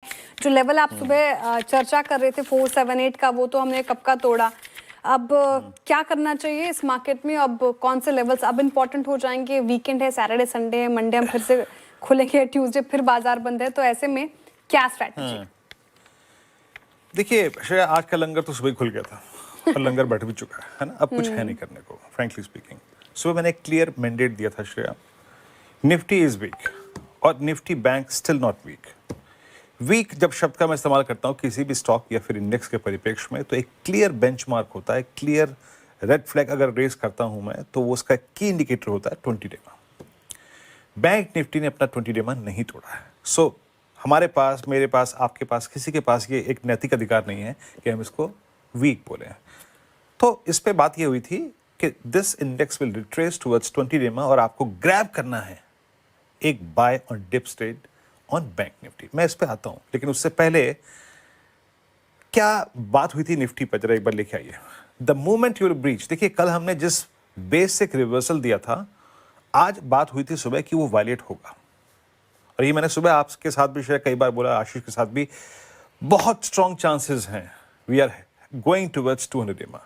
जो लेवल आप सुबह चर्चा कर रहे थे 478 का, वो तो हमने कब का तोड़ा। अब क्या करना चाहिए इस मार्केट में? अब कौन से लेवल्स अब इम्पोर्टेंट हो जाएंगे? वीकेंड है, सैटरडे संडे है, मंडे हम फिर से खुलेंगे, ट्यूसडे फिर बाजार बंद है, तो ऐसे में क्या स्ट्रैटेजी? देखिए श्रेया, आज का लंगर तो सुबह खुल गया था और लंगर बैठ भी चुका है ना। अब कुछ है नहीं करने को, फ्रैंकली स्पीकिंग। सुबह मैंने एक क्लियर मैंडेट दिया था श्रेया, निफ्टी इज वीक और Nifty bank still not weak. Weak जब शब्द का मैं इस्तेमाल करता हूँ किसी भी स्टॉक या फिर इंडेक्स के परिप्रेक्ष्य में, तो एक क्लियर बेंचमार्क होता है, क्लियर रेड फ्लैग अगर रेस करता हूँ मैं, तो वो उसका की इंडिकेटर होता है 20 डे का। बैंक निफ्टी ने अपना 20 डे मान नहीं तोड़ा है। सो हमारे पास, मेरे पास, आपके पास, किसी के पास ये एक नैतिक अधिकार नहीं है कि हम इसको वीक बोले। तो इस पे बात ये हुई थी कि this index will retrace towards 20 day और आपको ग्रैब करना है एक buy on dip trade on bank Nifty. मैं इस पे आता हूं, लेकिन उससे पहले क्या बात हुई थी निफ्टी पर, जरा एक बार लेके आइए। The moment you will breach, देखिए कल हमने जिस बेसिक रिवर्सल दिया था, आज बात हुई थी सुबह कि वो वायलेट होगा। और ये मैंने सुबह आपके साथ भी शायद कई बार बोला, आशीष के साथ भी, बहुत स्ट्रॉन्ग चांसेस हैं, वी आर गोइंग टुवर्ड्स 200 डेमा।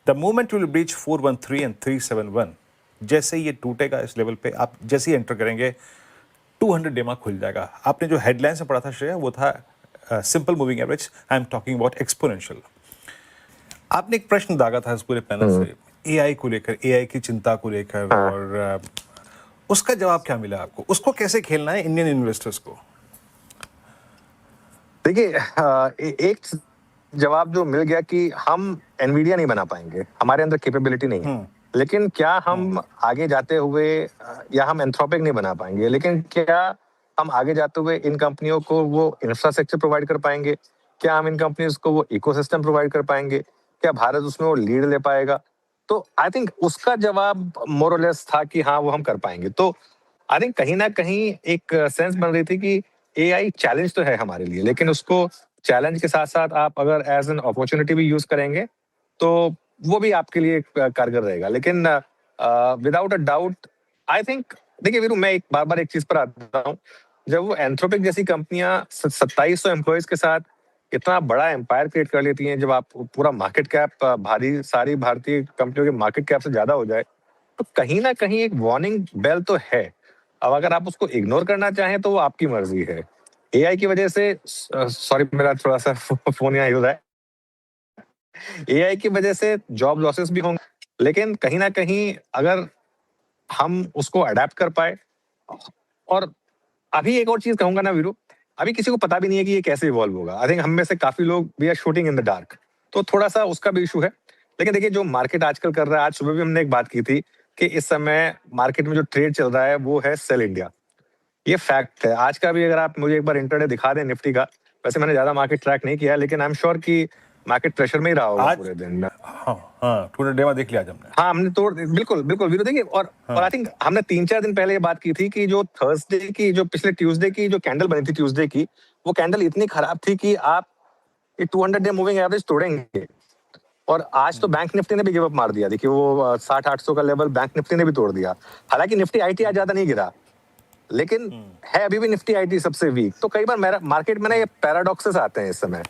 The moment you will breach 413 and 371, जैसे ही ये टूटेगा इस लेवल पे, आप जैसे ही एंटर करेंगे 200 डेमा खुल जाएगा। आपने जो हेडलाइन से पढ़ा था श्रेया, वो था simple moving average, I am talking about exponential. आपने एक प्रश्न दागा था इस पूरे पैनल से एआई को लेकर, एआई की चिंता को लेकर, और उसका जवाब क्या मिला आपको? उसको कैसे खेलना है इंडियन इन्वेस्टर्स को? देखिए, एक जवाब जो मिल गया कि हम एनवीडिया नहीं बना पाएंगे, हमारे अंदर कैपेबिलिटी नहीं है। लेकिन क्या हम आगे जाते हुए, या हम एंथ्रोपिक नहीं बना पाएंगे, लेकिन क्या हम आगे जाते हुए इन कंपनियों को वो इंफ्रास्ट्रक्चर प्रोवाइड कर पाएंगे? क्या हम इन कंपनीज को वो इकोसिस्टम प्रोवाइड कर पाएंगे? क्या भारत उसमें वो लीड ले पाएगा? तो आई थिंक उसका जवाब मोर और लेस था कि हाँ, वो हम कर पाएंगे। तो आई थिंक कहीं ना कहीं एक सेंस बन रही थी कि एआई चैलेंज तो है हमारे लिए, लेकिन उसको चैलेंज के साथ साथ आप अगर एज एन अपॉर्चुनिटी भी यूज करेंगे तो वो भी आपके लिए कारगर रहेगा। लेकिन without a doubt I think, देखिए वीरू, मैं एक बार एक चीज पर आता हूँ। जब वो एंथ्रोपिक जैसी कंपनियां 2700 एम्प्लॉयज के साथ इतना बड़ा एम्पायर क्रिएट कर लेती हैं, जब आप पूरा मार्केट कैप भारी सारी भारतीय कंपनियों के मार्केट कैप से ज्यादा हो जाए, तो कहीं ना कहीं एक वार्निंग बेल तो है। अब अगर आप उसको इग्नोर करना चाहें तो वो आपकी मर्जी है। एआई की वजह से, सॉरी मेरा थोड़ा सा फोन यहाँ हिल रहा है, एआई की वजह से जॉब लॉसेस भी होंगे, लेकिन कहीं ना कहीं अगर हम उसको अडेप्ट कर पाए। और अभी एक और चीज कहूंगा ना वीरू, अभी किसी को पता भी नहीं है कि ये कैसे इवॉल्व होगा। आई थिंक हम में से काफी लोग we are shooting in the dark, तो थोड़ा सा उसका भी इशू है। लेकिन देखिए जो मार्केट आजकल कर रहा है, आज सुबह भी हमने एक बात की थी कि इस समय मार्केट में जो ट्रेड चल रहा है वो है सेल इंडिया। ये फैक्ट है। आज का भी अगर आप मुझे एक बार इंटरडे दिखा दें निफ्टी का, वैसे मैंने ज्यादा मार्केट ट्रैक नहीं किया है, लेकिन आई एम श्योर कि मार्केट प्रेशर में ही रहा होगा पूरे दिन। हाँ, 200 डेमा देख लिया आज हमने। हाँ, हमने तो बिल्कुल बिल्कुल वीरू, देखिए और आई थिंक हमने 3-4 दिन पहले ये बात की थी कि जो थर्सडे की, जो पिछले ट्यूसडे की जो कैंडल बनी थी ट्यूसडे की, वो कैंडल इतनी खराब थी कि आप ये 200 डे मूविंग एवरेज तोड़ेंगे। और आज तो बैंक निफ्टी ने भी गिव अप मार दिया। देखिए वो 60-800 का लेवल बैंक निफ्टी ने भी तोड़ दिया। हालांकि निफ्टी आईटी आज ज्यादा नहीं गिरा, लेकिन है अभी भी निफ्टी आईटी सबसे वीक। तो कई बार मार्केट में ना ये पैराडॉक्सेस आते हैं इस समय।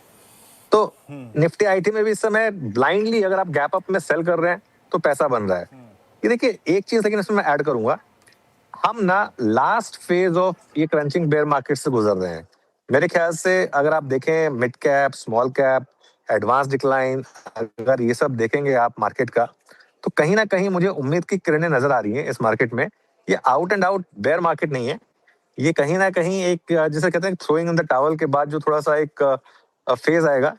तो निफ्टी आईटी में भी इस समय ब्लाइंडली अगर आप गैप अप में सेल कर रहे हैं तो पैसा बन रहा है। ये देखिए एक चीज लेकिन इसमें मैं ऐड करूंगा, हम ना लास्ट फेज ऑफ ये क्रंचिंग बेयर मार्केट से गुजर रहे हैं। मेरे ख्याल से अगर आप देखें mid cap, small cap, advance decline, अगर ये सब देखेंगे आप मार्केट का, तो कहीं ना कहीं मुझे उम्मीद की किरणें नजर आ रही हैं इस मार्केट में। ये out and out bear market नहीं है, ये कहीं ना कहीं एक जिसे कहते हैं थ्रोइंग इन द टॉवल के बाद जो थोड़ा सा एक फेज आएगा।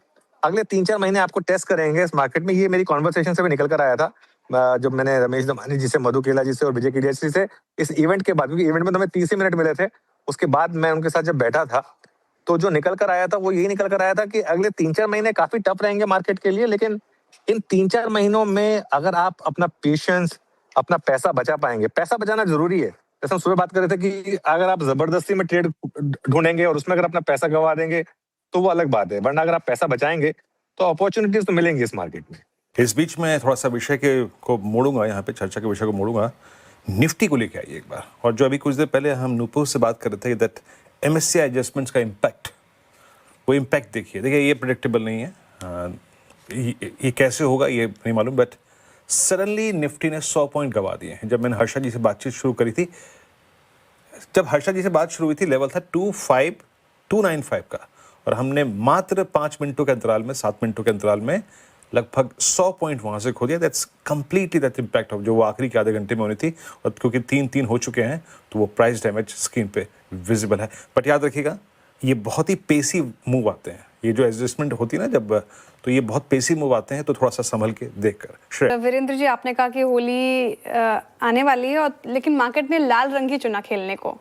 अगले 3-4 महीने आपको टेस्ट करेंगे इस मार्केट में। ये मेरी कॉन्वर्सेशन से भी निकल कर आया था जब मैंने रमेश दमानी जी से, मधु केला जी से और विजय केडिया जी से इस इवेंट के बाद, क्योंकि इवेंट में तो हमें 30 ही मिनट मिले थे, उसके बाद मैं उनके साथ जब बैठा था तो जो निकल कर आया था वो यही निकल कर आया था कि अगले 3-4 महीने काफी टफ रहेंगे मार्केट के लिए। लेकिन इन 3-4 महीनों में अगर आप अपना पेशेंस, अपना पैसा बचा पाएंगे, पैसा बचाना जरूरी है। जैसे हम सुबह बात कर रहे थे कि अगर आप जबरदस्ती में ट्रेड ढूंढेंगे और उसमें अगर अपना पैसा गवा देंगे तो वो अलग बात है, वरना अगर आप पैसा बचाएंगे तो अपॉर्चुनिटीज तो मिलेंगी इस मार्केट में। इस बीच में थोड़ा सा विषय को मोड़ूंगा, यहाँ पे चर्चा के विषय को मोड़ूंगा, निफ्टी को लेके आइए एक बार। और जो अभी कुछ देर पहले हम नूपुर से बात कर रहे थे दैट एमएससीआई एडजस्टमेंट्स का इम्पैक्ट वो इम्पैक्ट देखिए। देखिए ये प्रेडिक्टेबल नहीं है, ये कैसे होगा ये नहीं मालूम, बट सडनली निफ्टी ने 100 पॉइंट गवा दिए हैं। जब मैंने हर्षा जी से बातचीत शुरू करी थी, जब हर्षा जी से बात शुरू हुई थी, लेवल था 295 का, और हमने मात्र 5 मिनटों के अंतराल में, 7 मिनटों के अंतराल में लगभग 100 पॉइंट वहां से खो दिया। That's completely that impact of जो वो आखिरी के आधे घंटे में होनी थी, और क्योंकि 3-3 हो चुके हैं तो वो प्राइस डैमेज स्क्रीन पे विजिबल है। बट याद रखिएगा, ये बहुत ही पेसी मूव आते हैं, ये जो एडजस्टमेंट होती है ना जब, तो ये बहुत पेसी मूव आते हैं, तो थोड़ा सा संभल के देखकर। श्रेया, वीरेंद्र जी, आपने कहा कि होली आने वाली है, और लेकिन मार्केट ने लाल रंग ही चुना खेलने को।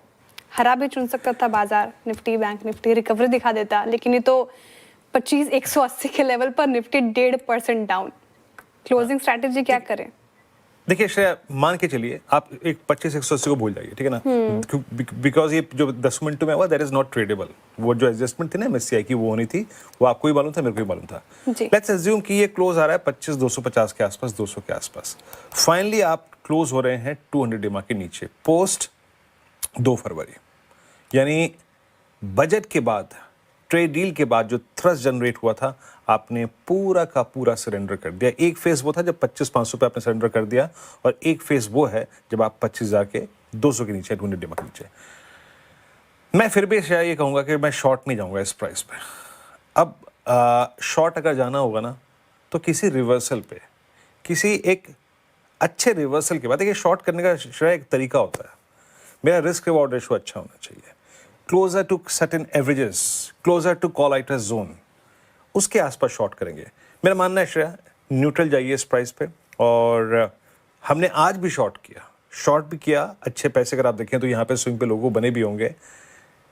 हरा भी चुन सकता था बाजार, निफ्टी बैंक निफ्टी रिकवरी दिखा देता, लेकिन ये तो 25,180 के लेवल पर निफ्टी 1.5% डाउन। क्लोजिंग स्ट्रैटेजी क्या करें? देखिए श्रेया, मान के चलिए आप एक 25,180 को भूल जाइए, ठीक है ना, बिकॉज ये जो 10 मिनटों में हुआ दैट इज नॉट ट्रेडेबल। वो जो एडजस्टमेंट थी ना MSCI की, वो होनी थी, वो आपको भी मालूम था, मेरे को भी मालूम था। लेट्स अज्यूम कि ये क्लोज आ रहा है 25,250 के आसपास, 200 के आसपास। फाइनली आप क्लोज हो रहे हैं 200 EMA के नीचे पोस्ट 2 फरवरी, यानी बजट के बाद, ट्रेड डील के बाद जो थ्रस्ट जनरेट हुआ था, आपने पूरा का पूरा सरेंडर कर दिया। एक फेज वो था जब 25,500 पे आपने सरेंडर कर दिया, और एक फेज वो है जब आप 25,000 के 200 के नीचे, 200 EMA के नीचे। मैं फिर भी शायद ये कहूँगा कि मैं शॉर्ट नहीं जाऊँगा इस प्राइस पे। अब शॉर्ट अगर जाना होगा ना, तो किसी रिवर्सल पे, किसी एक अच्छे रिवर्सल के बाद। देखिए शॉर्ट करने का शायद एक तरीका होता है, मेरा रिस्क रिवॉर्ड रेशो अच्छा होना चाहिए, closer to certain averages, closer to कॉल आइटर्स जोन, उसके आसपास शॉर्ट करेंगे। मेरा मानना है श्रेया, न्यूट्रल जाइए इस प्राइस पे। और हमने आज भी शॉर्ट भी किया अच्छे पैसे। अगर आप देखें तो यहाँ पे स्विंग पे लोगों बने भी होंगे,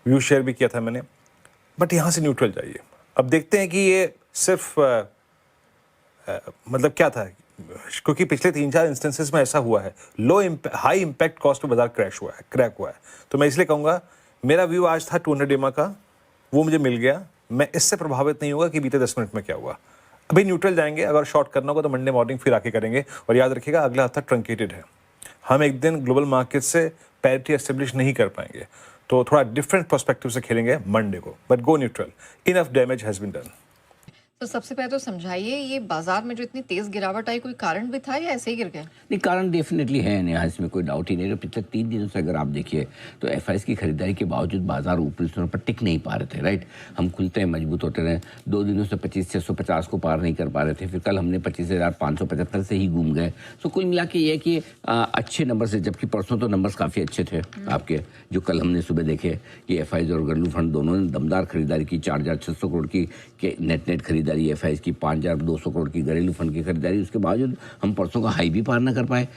व्यू शेयर भी किया था मैंने, बट यहाँ से न्यूट्रल जाइए। अब देखते हैं कि ये सिर्फ मतलब क्या था, क्योंकि पिछले 3-4 इंस्टेंसेस में ऐसा हुआ है, हाई इम्पैक्ट कॉस्ट पे बाजार क्रैक हुआ है। तो मैं इसलिए कहूँगा, मेरा व्यू आज था 200 EMA का, वो मुझे मिल गया। मैं इससे प्रभावित नहीं होगा कि बीते 10 मिनट में क्या हुआ। अभी न्यूट्रल जाएंगे, अगर शॉर्ट करना होगा तो मंडे मॉर्निंग फिर आके करेंगे। और याद रखिएगा, अगला हफ्ता ट्रंकेटेड है, हम एक दिन ग्लोबल मार्केट से पैरिटी एस्टेब्लिश नहीं कर पाएंगे, तो थोड़ा डिफरेंट पर्सपेक्टिव से खेलेंगे मंडे को। But go neutral, enough damage has been done. तो सबसे पहले तो समझाइए, ये बाजार में जो इतनी तेज गिरावट आई, कोई कारण भी था या ऐसे ही गिर गया? नहीं, कारण डेफिनेटली है, नेहा, इसमें कोई डाउट ही नहीं है। पिछले 3 दिनों से अगर आप देखिए तो FIs की खरीदारी के बावजूद बाजार ऊपरी स्तरों पर टिक नहीं पा रहे थे, राइट। हम खुलते हैं मजबूत होते रहे, 2 दिनों से 25,650 को पार नहीं कर पा रहे थे, फिर कल हमने 25,575 से ही घूम गए। तो कुल मिला के ये कि अच्छे नंबर से, जबकि परसों तो नंबर्स काफ़ी अच्छे थे आपके, जो कल हमने सुबह देखे कि FIs और घरेलू फंड दोनों ने दमदार खरीदारी की। 4,600 करोड़ की नेट खरीदारी FIs की, 5,200 करोड़ की घरेलू फंड की खरीदारी। उसके बावजूद हम परसों का हाई भी पार ना कर पाए।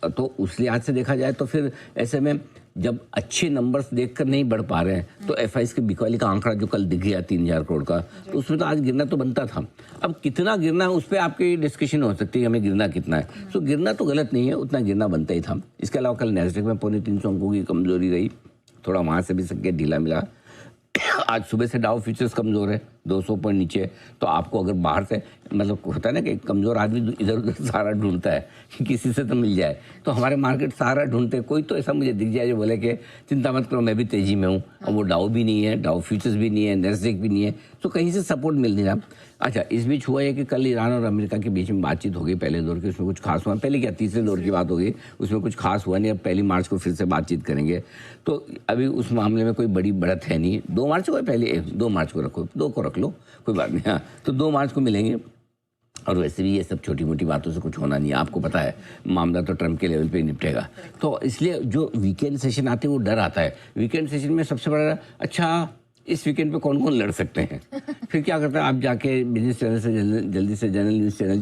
तो उस लिहाज से देखा जाए तो फिर ऐसे में जब अच्छे नंबर्स देखकर नहीं बढ़ पा रहे हैं, तो FIs के बिकवाली का आंकड़ा जो कल दिख गया 3,000 करोड़ का, तो उसमें तो आज गिरना तो बनता था। अब कितना गिरना है उस पर आपकी डिस्कशन हो सकती है, हमें गिरना कितना है। तो गिरना तो गलत नहीं है, उतना गिरना बनता ही था। इसके अलावा कल नैस्डैक में 350 अंकों की कमजोरी रही, थोड़ा वहाँ से भी संकेत ढीला मिला। आज सुबह से डाउ फ्यूचर्स कमजोर है, 200 पॉइंट नीचे। तो आपको अगर बाहर से, मतलब होता है ना कि कमजोर आदमी इधर उधर सहारा ढूंढता है कि किसी से तो मिल जाए, तो हमारे मार्केट सहारा ढूंढते, कोई तो ऐसा मुझे दिख जाए जो बोले कि चिंता मत करो मैं भी तेजी में हूँ। अब वो डाउ भी नहीं है, डाउ फ्यूचर्स भी नहीं है, नैस्डैक भी नहीं है, तो कहीं से सपोर्ट मिल नहीं रहा। अच्छा, इस बीच हुआ है कि कल ईरान और अमेरिका के बीच में बातचीत हो गई पहले दौर की, उसमें कुछ खास हुआ। पहले क्या, तीसरे दौर की बात हो गई, उसमें कुछ खास हुआ नहीं। अब 1 मार्च को फिर से बातचीत करेंगे, तो अभी उस मामले में कोई बड़ी बढ़त है नहीं। 2 मार्च को, पहले 2 मार्च को रखो, 2 को रख लो, कोई बात नहीं। हाँ, तो 2 मार्च को मिलेंगे। और वैसे भी ये सब छोटी मोटी बातों से कुछ होना नहीं है, आपको पता है मामला तो ट्रम्प के लेवल पे ही निपटेगा। तो इसलिए जो वीकेंड सेशन आते हैं वो डर आता है। वीकेंड सेशन में सबसे बड़ा, अच्छा इस वीकेंड पे कौन कौन लड़ सकते हैं। फिर क्या करते हैं, आप जाके बिजनेस चैनल से जल्दी से जनरल न्यूज़ चैनल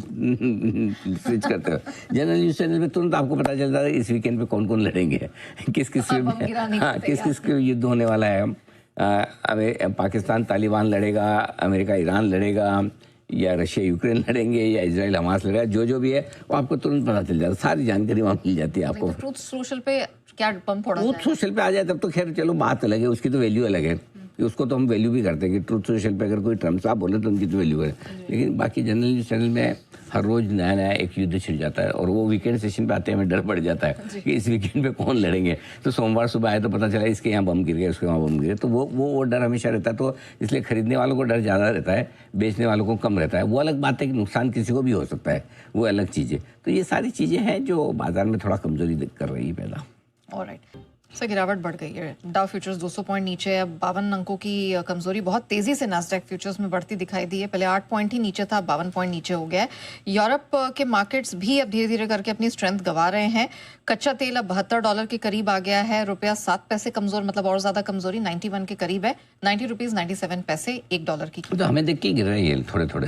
स्विच करते हो। जनरल न्यूज़ चैनल पे तुरंत आपको पता चलता है इस वीकेंड पे कौन कौन लड़ेंगे, किस किस के युद्ध होने वाला है। पाकिस्तान तालिबान लड़ेगा, अमेरिका ईरान लड़ेगा, या रशिया यूक्रेन लड़ेंगे, या इजराइल हमास लड़ेगा, जो भी है वो आपको तुरंत पता चल जाता है। सारी जानकारी वहाँ मिल जाती है आपको। ट्रूथ सोशल पे क्या पंप फोड़ा, ट्रूथ सोशल पे आ जाए तब तो खैर चलो बात अलग है, उसकी तो वैल्यू अलग है। कि उसको तो हम वैल्यू भी करते हैं कि ट्रुथ सोशल पे अगर कोई ट्रम्प साहब बोले तो उनकी तो वैल्यू है, लेकिन बाकी जनरल न्यूज़ चैनल में हर रोज़ नया नया एक युद्ध छिड़ जाता है, और वो वीकेंड सेशन पे आते हैं हमें डर पड़ जाता है कि इस वीकेंड पे कौन लड़ेंगे। तो सोमवार सुबह आए तो पता चला इसके यहाँ बम गिर गया, उसके वहाँ बम गिर गया, तो वो डर हमेशा रहता है। तो इसलिए खरीदने वालों को डर ज़्यादा रहता है, बेचने वालों को कम रहता है। वो अलग बात है कि नुकसान किसी को भी हो सकता है, वो अलग चीज़ है। तो ये सारी चीज़ें हैं जो बाजार में थोड़ा कमजोरी कर रही है पैदा। ऑलराइट सर, गिरावट बढ़ गई है। डाउ फ्यूचर्स 200 पॉइंट नीचे है। 52 अंकों की कमजोरी बहुत तेजी से नास्डैक फ्यूचर्स में बढ़ती दिखाई दी है। पहले 8 पॉइंट ही नीचे था, 52 पॉइंट नीचे हो गया है। यूरोप के मार्केट्स भी अब धीरे धीरे करके अपनी स्ट्रेंथ गंवा रहे हैं। कच्चा तेल अब $72 के करीब आ गया है। रुपया 7 पैसे कमजोर, मतलब और ज्यादा कमजोरी 91 के करीब है। 90 रुपीज 97 पैसे $1 की। तो हमें देख के गिर रहे हैं थोड़े थोड़े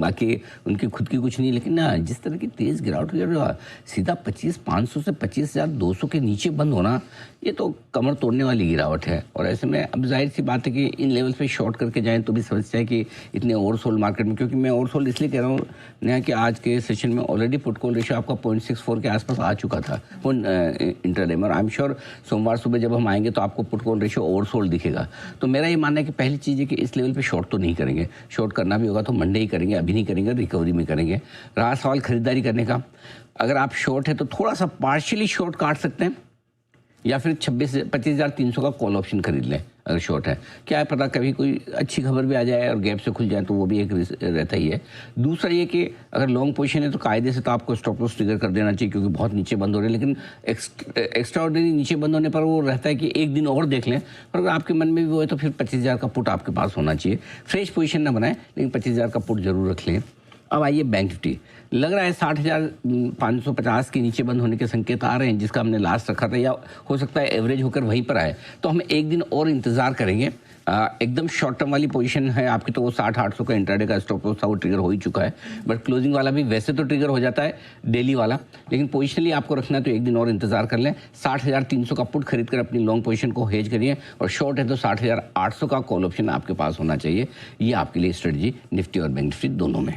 बाकी उनकी खुद की कुछ नहीं, लेकिन ना जिस तरह की तेज गिरावट हुई है, सीधा 25,500 से 25,200 के नीचे बंद होना, ये तो कमर तोड़ने वाली गिरावट है। और ऐसे में अब जाहिर सी बात है कि इन लेवल्स पे शॉर्ट करके जाएं तो भी समझते हैं कि इतने ओवरसोल्ड मार्केट में, क्योंकि मैं ओवरसोल्ड इसलिए कह रहा हूँ नया कि आज के सेशन में ऑलरेडी पुट कॉल रेशियो आपका 0.64 के आसपास आ चुका था इंटरडे में, और आई एम श्योर सोमवार सुबह जब हम आएंगे तो आपको पुट कॉल रेशियो ओवरसोल्ड दिखेगा। तो मेरा ये मानना है कि पहली चीज़ है कि इस लेवल पे शॉर्ट तो नहीं करेंगे, शॉर्ट करना भी होगा तो मंडे ही करेंगे, अभी नहीं करेंगे, रिकवरी में करेंगे। रहा सवाल खरीदारी करने का, अगर आप शॉर्ट है तो थोड़ा सा पार्शियली शॉर्ट काट सकते हैं, या फिर 25,300 का कॉल ऑप्शन खरीद लें अगर शॉर्ट है। क्या है पता कभी कोई अच्छी खबर भी आ जाए और गैप से खुल जाए तो वो भी एक रहता ही है। दूसरा ये कि अगर लॉन्ग पोजीशन है तो कायदे से तो आपको स्टॉप लॉस ट्रिगर कर देना चाहिए, क्योंकि बहुत नीचे बंद हो रहे हैं, लेकिन एक्स्ट्रा ऑर्डिनरी नीचे बंद होने पर वो रहता है कि एक दिन और देख लें। और अगर आपके मन में भी वो है तो फिर 25,000 का पुट आपके पास होना चाहिए। फ्रेश पोजीशन ना बनाएं, लेकिन 25,000 का पुट जरूर रख लें। अब आइए बैंक निफ्टी, लग रहा है 60,550 के नीचे बंद होने के संकेत आ रहे हैं, जिसका हमने लास्ट रखा था, या हो सकता है एवरेज होकर वहीं पर आए। तो हम एक दिन और इंतजार करेंगे। एकदम शॉर्ट टर्म वाली पोजीशन है आपकी, तो वो 60-800 का इंट्राडे का स्टॉप लॉस था, वो ट्रिगर हो ही चुका है। बट क्लोजिंग वाला भी वैसे तो ट्रिगर हो जाता है डेली वाला, लेकिन पोजिशनली आपको रखना है तो एक दिन और इंतजार कर लें। 60,300 का पुट खरीद कर अपनी लॉन्ग पोजीशन को हेज करिए, और शॉर्ट है तो 60,800 का कॉल ऑप्शन आपके पास होना चाहिए। ये आपके लिए स्ट्रेटजी निफ्टी और बैंक निफ्टी दोनों में।